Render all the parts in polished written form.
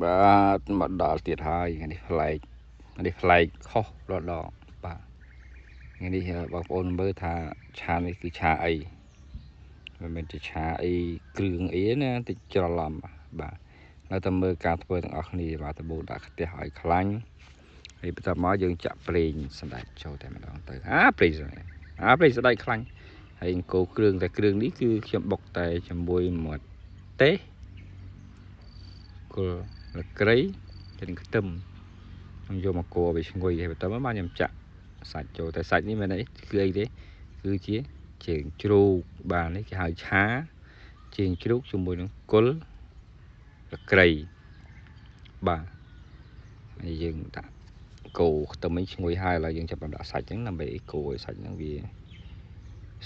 បាទមកដល់ទៀតហើយថ្ងៃនេះប្លែកខុសរត់ដល់បាទថ្ងៃនេះបងប្អូនមើលថាឆានេះគឺឆាអីមិនមែនជាឆាអីគ្រឿងអីណាតិចច្រឡំបាទនៅតែមើលការធ្វើទាំងអស់គ្នាបាទតបូនដាក់ខ្ទះឲ្យខ្លាញ់ហើយបន្ទាប់មកយើងចាក់ប្រេងសណ្តែកចូលតែម្ដងទៅប្រេងសណ្តែកខ្លាញ់ហើយអង្គគ្រឿងតែគ្រឿងនេះគឺខ្ញុំបុកតែជាមួយមាត់ទេសគល់លក្រីនិងខ្ទឹមខ្ញុំយកមកកូរឲ្យឈ្ងុយហើយបន្ទាប់មកខ្ញុំចាក់សាច់ចូលតែសាច់នេះមិនអីគឺអីទេគឺជាជើងជ្រូកបាទនេះគេហៅឆាជើងជ្រូកជាមួយនឹងគល់លក្រីបាទហើយយើងដាក់កូរខ្ទឹមនេះឈ្ងុយហើយឥឡូវយើងចាប់ដាក់សាច់ហ្នឹងដើម្បីកូរឲ្យសាច់ហ្នឹងវា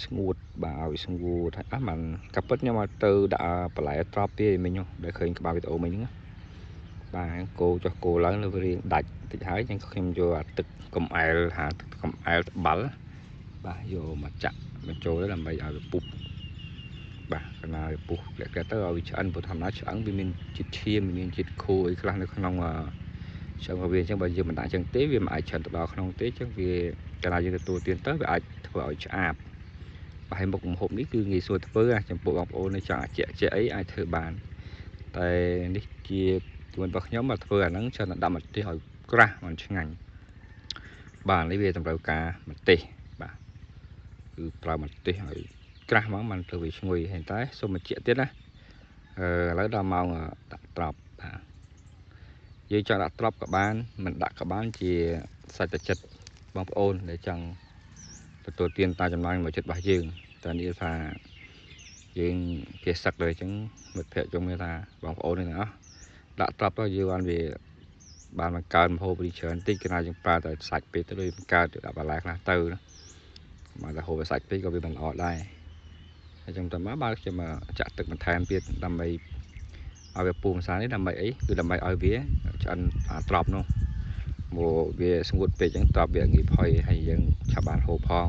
ស្ងួតបាទឲ្យស្ងួតហើយមិនកាពិតខ្ញុំមកទៅដាក់បន្លែត្រប់ទៀតមិញនោះដែលឃើញក្បាលវីដេអូមិញហ្នឹងបាទកូរចុះកូរឡើងនៅរៀងដាច់តិចហើយអញ្ចឹងខ្ញុំយកអាទឹកកំអែលទឹកកំអែលត្បាល់បាទយកមកចាក់បញ្ចូលទៅដើម្បីឲ្យវាពុះបាទកណាវាពុះលាក់ទៅឲ្យវាឆ្អិនព្រោះធម្មតាឆ្អឹងវាមានជាតិឈាមមានជាតិខូអីខ្លះនៅក្នុងឆ្អឹងរបស់វាអញ្ចឹងបើយើងមិនដាក់អញ្ចឹងទេវាមិនអាចឆ្អិនទៅដល់ក្នុងទេអញ្ចឹងវាកាលណាយើងទទួលទានទៅវាអាចធ្វើឲ្យឆ្អាបបាទហើយមុខម្ហូបនេះគឺងាយស្រួលធ្វើចំពោះបងប្អូនចង់អាជាអីអាចធ្វើបានតែនេះជារបស់ខ្ញុំមកធ្វើអាហ្នឹងច្រើនតែដាក់ម្ទេសឲ្យក្រាស់មិនឆ្ងាញ់បាទនេះវាតម្រូវការម្ទេសបាទគឺប្រើម្ទេសឲ្យក្រាស់ហ្មងมันទៅវាឈ្ងុយហើយតែសូមបញ្ជាក់ទៀតណាឥឡូវដល់ម៉ោងដាក់ត្រប់បាទយើងចង់ដាក់ត្រប់ក៏បានមិនដាក់ក៏បានជាសាច់តែចិត្តបងប្អូនដែលចង់ទទួលទានតាមចំណង់មកចិត្តរបស់យើងតែនេះថាយើងគេសឹកเลยអញ្ចឹងមិត្តភ័ក្តិជុំគ្នាថាបងប្អូនទាំងអស់ដាក់ត្រប់ទៅយើងបានវាបានបង្កើនម្ហូបរីច្រើនតិចគេថាយើងប្រើតែសាច់ពេកទៅដូចបង្កើតដាក់បន្លែខ្លះទៅមកតែហូបសាច់ពេកក៏វាមិនល្អដែរហើយចឹងតើមកបើខ្ញុំចាក់ទឹកបន្ថែមទៀតដើម្បីឲ្យវាពុះម្សៅនេះដើម្បីអីគឺដើម្បីឲ្យវាឆ្អិនត្រប់នោះមកវាស្ងួតពេកអញ្ចឹងត្រប់វាងាយផុយហើយយើងឆាប់បានហូបផង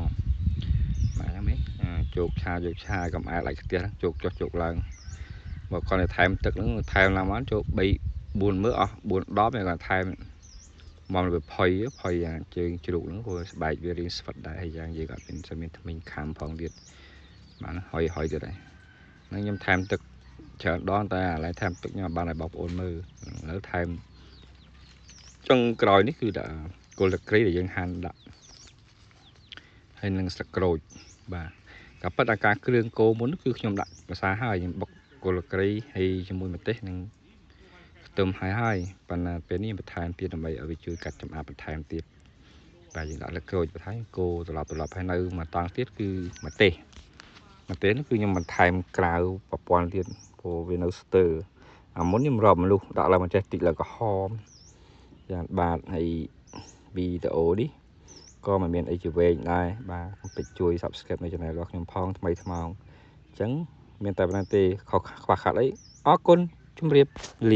បាទហ្នឹងឯងជោគឆាកំអែលដាច់ខ្ទះជោគចុះជោគឡើងមកគាត់ទៅថែមទឹកហ្នឹងថែមឡើងបានចូល3 4មើលអស់4 ដបហើយគាត់ថែមមកវាផុយជើងជ្រូកហ្នឹងព្រោះស្បែកវារៀងស្វិតដែរហើយយ៉ាងយើងអត់មានថ្មីខាំផងទៀតបាទហុយទៀតហើយហ្នឹងខ្ញុំថែមទឹកច្រើនដងតែឥឡូវថែមទឹកខ្ញុំបានឲ្យបងប្អូនមើលឥឡូវថែមចុងក្រោយនេះគឺដាក់គល់តក្រីដែលយើងហាន់ដាក់ហើយនឹងស្លឹកក្រូចបាទក៏ប៉ុន្តែការគ្រឿងកូរមុនគឺខ្ញុំដាក់ភាសាហើយខ្ញុំបុកគល់តក្រីហើយជាមួយម្ទេសនិងខ្ទឹមហើយប៉ុន្តែពេលនេះបន្ថែមទៀតដើម្បីឲ្យវាជួយកាត់ចម្អាបបន្ថែមទៀតបាទយើងដាក់ស្លឹកក្រូចបន្ថែមកូរត្រឡប់ហើយនៅមួយតង់ទៀតគឺម្ទេសនេះគឺខ្ញុំបន្ថែមក្រៅប្រព័ន្ធទៀតព្រោះវានៅស្ទើអាមុនខ្ញុំរាប់មនុស្សដាក់ឡើងមកចេះតិចឡើងក្រហមយ៉ាងបាទហើយវីដេអូនេះក៏មិនមានអីជាវែងដែរបាទកុំភ្លេចជួយ Subscribe នៅ Channel របស់ខ្ញុំផងថ្មីថ្មោងអញ្ចឹងមានតែប៉ុណ្្នឹងទេខ្វះខាតអីអរគុណជម្រាបលា